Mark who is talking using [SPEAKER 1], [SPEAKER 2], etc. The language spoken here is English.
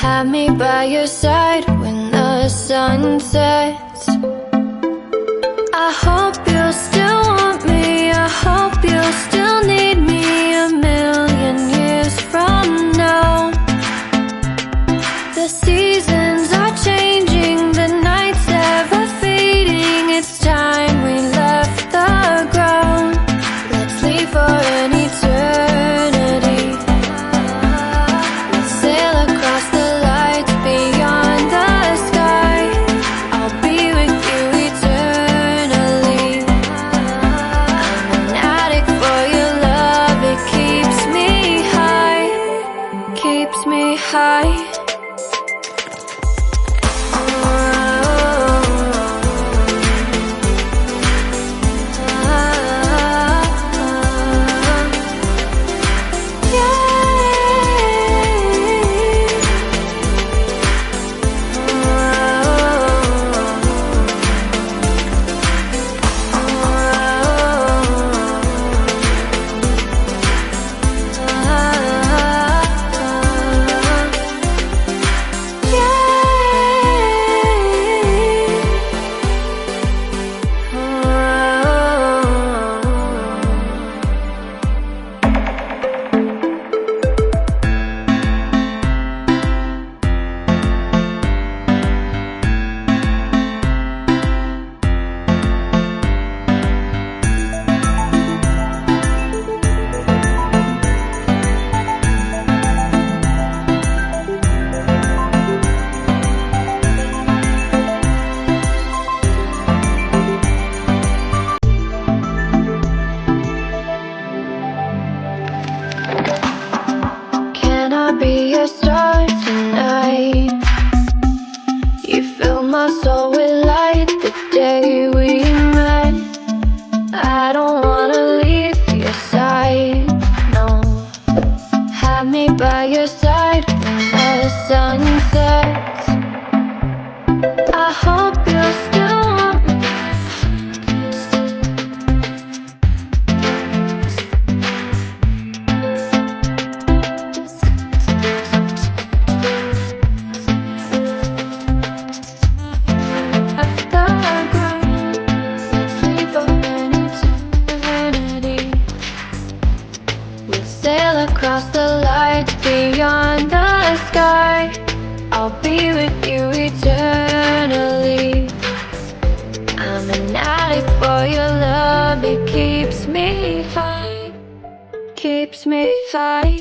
[SPEAKER 1] Have me by your side when the sun sets. I hope you'll still want me, I hope you'll still need me 1,000,000 years from now. The seasons are changing, the nights ever fading. It's time we left the ground. Let's leave for an eternity. Let's sail across the lights beyond the sky. I'll be with you eternally. I'm an addict for your love, it keeps me high, keeps me high. Can I be your star tonight? You fill my soul with light the day we met. I don't wanna leave your side, no. Have me by your side when the sun sets. I hope you'll still want me. Sail across the lights beyond the sky. I'll be with you eternally. I'm an addict for your love, it keeps me high, keeps me high.